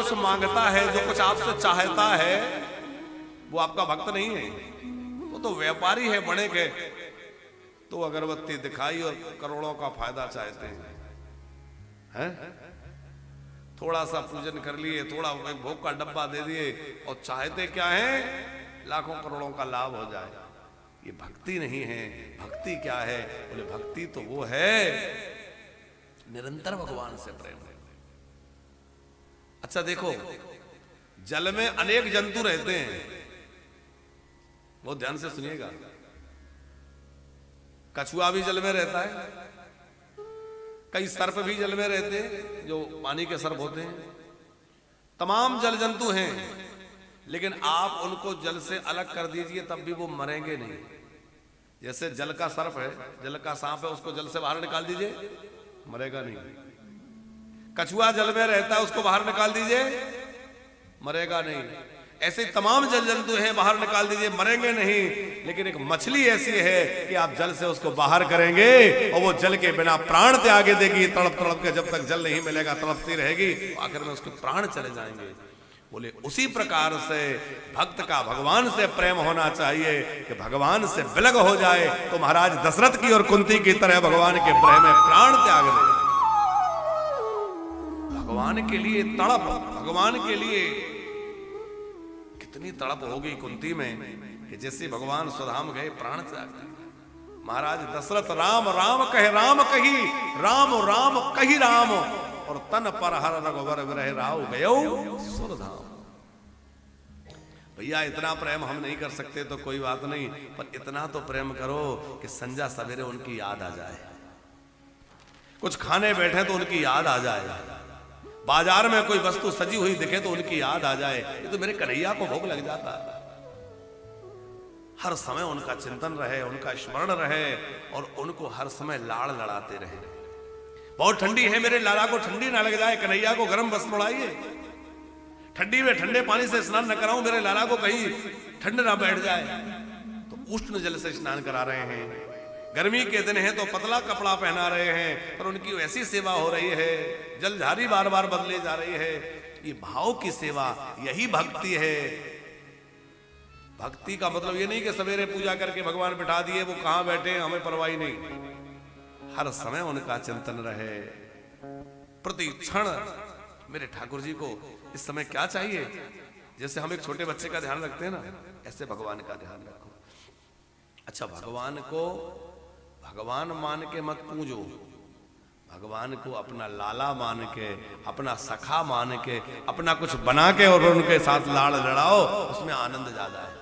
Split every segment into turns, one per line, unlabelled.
कुछ मांगता है, जो कुछ आपसे चाहता है, वो आपका भक्त नहीं है, वो तो व्यापारी है बने के। तो अगरबत्ती दिखाई और करोड़ों का फायदा चाहते हैं। थोड़ा सा पूजन कर लिए, थोड़ा भोग का डब्बा दे दिए और चाहते क्या है? लाखों करोड़ों का लाभ हो जाए। ये भक्ति नहीं है। भक्ति क्या है? बोले भक्ति तो वो है निरंतर भगवान से प्रेम है। अच्छा देखो, जल में अनेक जंतु रहते हैं, बहुत ध्यान से सुनिएगा। कछुआ भी जल में रहता है, कई सर्प भी जल में रहते हैं, जो पानी के सर्प होते हैं। तमाम जल जंतु हैं, लेकिन आप उनको जल से अलग कर दीजिए तब भी वो मरेंगे नहीं। जैसे जल का सर्प है, जल का सांप है, उसको जल से बाहर निकाल दीजिए, मरेगा नहीं। कछुआ जल में रहता है, उसको बाहर निकाल दीजिए, मरेगा नहीं। ऐसे तमाम जल जंतु हैं, बाहर निकाल दीजिए, मरेंगे नहीं। लेकिन एक मछली ऐसी है कि आप जल से उसको बाहर करेंगे और वो जल के बिना प्राण त्याग देगी, तड़प तड़प के। जब तक जल नहीं मिलेगा तड़पती रहेगी, तो आखिर में उसके प्राण चले जाएंगे। बोले उसी प्रकार से भक्त का भगवान से प्रेम होना चाहिए कि भगवान से विलग हो जाए तो महाराज दशरथ की और कुंती की तरह भगवान के प्रेम में प्राण त्याग दे। भगवान के लिए तड़प, भगवान के लिए कितनी तड़प होगी कुंती में कि जैसे भगवान सुधाम गए प्राण त्याग दिए। महाराज दशरथ राम राम कहे राम कही, राम राम कही राम, और तन पर हर रघुवर विरह राव गयो सुरधाम। भैया इतना प्रेम हम नहीं कर सकते तो कोई बात नहीं, पर इतना तो प्रेम करो कि संजा सवेरे उनकी याद आ जाए, कुछ खाने बैठे तो उनकी याद आ जाए, बाजार में कोई वस्तु सजी हुई दिखे तो उनकी याद आ जाए। ये तो मेरे कन्हैया को भोग लग जाता है। हर समय उनका चिंतन रहे, उनका स्मरण रहे और उनको हर समय लाड़ लड़ाते रहे। बहुत ठंडी है, मेरे लाला को ठंडी ना लग जाए, कन्हैया को गर्म वस्त्र उड़ाइए। ठंडी में ठंडे पानी से स्नान न कराऊं, मेरे लाला को कहीं ठंड ना बैठ जाए, तो उष्ण जल से स्नान करा रहे हैं। गर्मी के दिन है तो पतला कपड़ा पहना रहे हैं, पर उनकी वैसी सेवा हो रही है, जलधारी बार बार बदले जा रही है। ये भाव की सेवा, यही भक्ति है। भक्ति का मतलब ये नहीं कि सवेरे पूजा करके भगवान बिठा दिए, वो कहां बैठे हमें परवाही नहीं। हर समय उनका चिंतन रहे, प्रति क्षण। मेरे ठाकुर जी को इस समय क्या चाहिए? जैसे हम एक छोटे बच्चे का ध्यान रखते हैं ना, ऐसे भगवान का ध्यान रखो। अच्छा, भगवान को भगवान मान के मत पूजो, भगवान को अपना लाला मान के, अपना सखा मान के, अपना कुछ बना के और उनके साथ लाड़ लड़ाओ, उसमें आनंद ज्यादा है।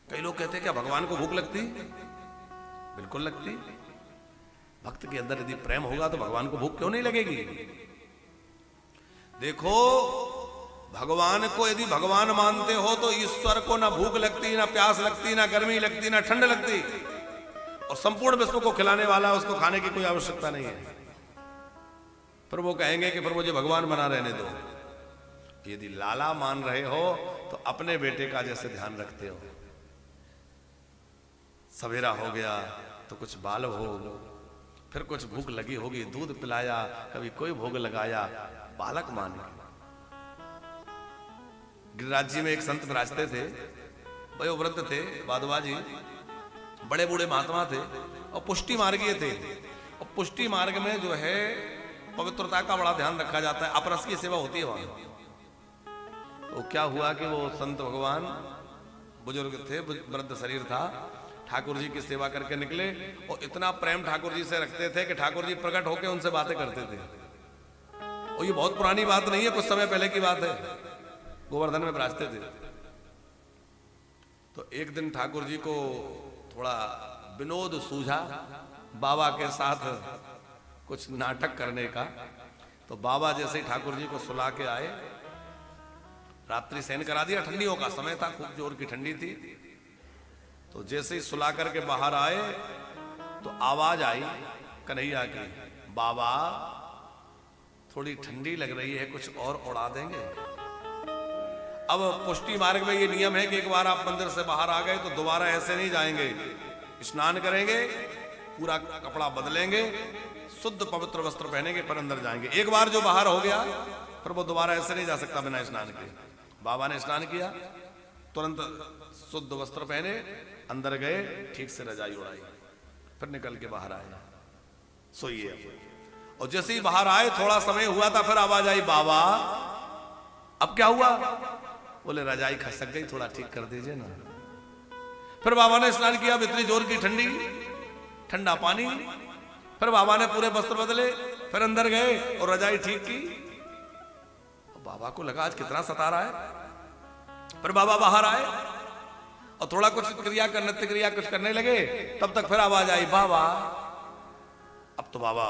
कई लोग कहते हैं क्या भगवान को भूख लगती? बिल्कुल लगती। भक्त के अंदर यदि प्रेम होगा तो भगवान को भूख क्यों नहीं लगेगी? देखो, भगवान को यदि भगवान मानते हो तो ईश्वर को ना भूख लगती, ना प्यास लगती, ना गर्मी लगती, ना ठंड लगती, और संपूर्ण विश्व को खिलाने वाला, उसको खाने की कोई आवश्यकता नहीं है। पर वो कहेंगे कि फिर मुझे भगवान बना रहने दो। यदि लाला मान रहे हो तो अपने बेटे का जैसे ध्यान रखते हो। सवेरा हो गया तो कुछ बाल भोग, फिर कुछ भूख लगी होगी, दूध पिलाया, कभी कोई भोग लगाया, बालक मान के। गिरिराज जी में एक संत विराजते थे, वयोवृद्ध थे, वादवा जी, बड़े बूढ़े महात्मा थे और पुष्टि मार्गीय थे। और पुष्टि मार्ग में जो है पवित्रता का बड़ा ध्यान रखा जाता है, अपरस की सेवा होती है वहां। तो क्या हुआ कि वो संत भगवान बुजुर्ग थे, वृद्ध शरीर था, ठाकुर जी की सेवा करके निकले और इतना प्रेम ठाकुर जी से रखते थे कि ठाकुर जी प्रकट होकर उनसे बातें करते थे। और ये बहुत पुरानी बात नहीं है, कुछ समय पहले की बात है, गोवर्धन में विराजते थे। तो एक दिन ठाकुर जी को थोड़ा विनोद सूझा बाबा के साथ कुछ नाटक करने का। तो बाबा जैसे ही ठाकुर जी को सुला के आए, रात्रि शयन करा दिया, ठंडियों का समय था, खूब जोर की ठंडी थी। तो जैसे ही सुला करके बाहर आए तो आवाज आई कन्हैया की, बाबा थोड़ी ठंडी लग रही है, कुछ और उड़ा देंगे? अब पुष्टि मार्ग में ये नियम है कि एक बार आप मंदिर से बाहर आ गए तो दोबारा ऐसे नहीं जाएंगे, स्नान करेंगे, पूरा कपड़ा बदलेंगे, शुद्ध पवित्र वस्त्र पहनेंगे, फिर अंदर जाएंगे। एक बार जो बाहर हो गया फिर वो दोबारा ऐसे नहीं जा सकता बिना स्नान के। बाबा ने स्नान किया, तुरंत शुद्ध वस्त्र पहने, अंदर गए, ठीक से रजाई उड़ाई, फिर निकल के बाहर आए, सोइए। और जैसे ही बाहर आए, थोड़ा समय हुआ था, फिर आवाज आई, बाबा अब क्या हुआ? बोले रजाई खसक गई, थोड़ा ठीक कर दीजिए ना। फिर बाबा ने स्नान किया, इतनी जोर की ठंडी, ठंडा पानी। फिर बाबा ने पूरे वस्त्र बदले, फिर अंदर गए और रजाई ठीक की। बाबा को लगा आज कितना सता रहा है। फिर बाबा बाहर आए और थोड़ा कुछ क्रिया कर, नृत्य क्रिया कुछ करने लगे। तब तक फिर आवाज आई, बाबा। अब तो बाबा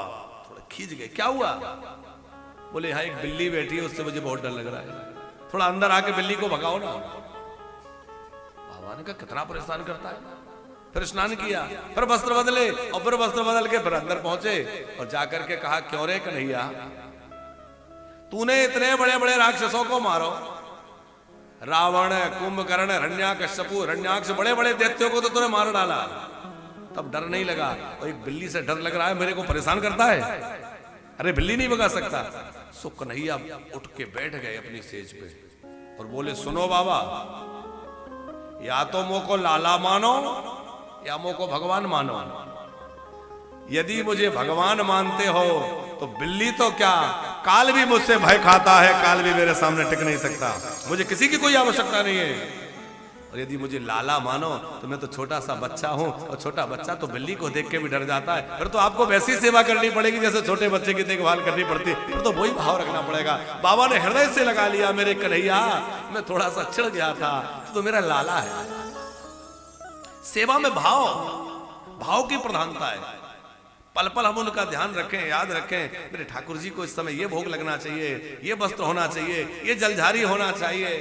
थोड़ा खींच गए, क्या हुआ? बोले यहाँ एक बिल्ली बैठी है, उससे मुझे बहुत डर लग रहा है, थोड़ा अंदर आके बिल्ली को भगाओ ना। बाबा ने कहा कितना परेशान करता है। फिर स्नान किया, फिर वस्त्र बदले, और फिर वस्त्र बदल के फिर अंदर पहुंचे और जाकर के कहा, क्यों रे कन्हैया, तूने इतने बड़े बड़े राक्षसों को मारो, रावण, कुंभकर्ण, हिरण्याकश्यपु, हिरण्याक्ष, बड़े बड़े दैत्यों को तो तूने मार डाला, तब डर नहीं लगा? और एक बिल्ली से डर लग रहा है, मेरे को परेशान करता है, अरे बिल्ली नहीं भगा सकता। सो कन्हैया उठ के बैठ गए अपनी सेज पे और बोले, सुनो बाबा, या तो मुझ को लाला मानो या मुझ को भगवान मानो। यदि मुझे भगवान मानते हो तो बिल्ली तो क्या, काल भी मुझसे भय खाता है, काल भी मेरे सामने टिक नहीं सकता, मुझे किसी की कोई आवश्यकता नहीं है। और यदि मुझे लाला मानो तो मैं तो छोटा सा बच्चा हूं, और छोटा बच्चा तो बिल्ली को देख के भी डर जाता है, फिर तो आपको वैसी सेवा करनी पड़ेगी जैसे छोटे बच्चे की देखभाल करनी पड़ती, फिर तो वही भाव रखना पड़ेगा। बाबा ने हृदय से लगा लिया, मेरे कन्हैया, मैं थोड़ा सा चिढ़ गया था, तो मेरा लाला है। सेवा में भाव, भाव की प्रधानता है। पल पल हम उनका ध्यान रखें, याद रखें, मेरे ठाकुर जी को इस समय ये भोग लगना चाहिए, ये वस्त्र होना चाहिए, ये जलझारी होना चाहिए।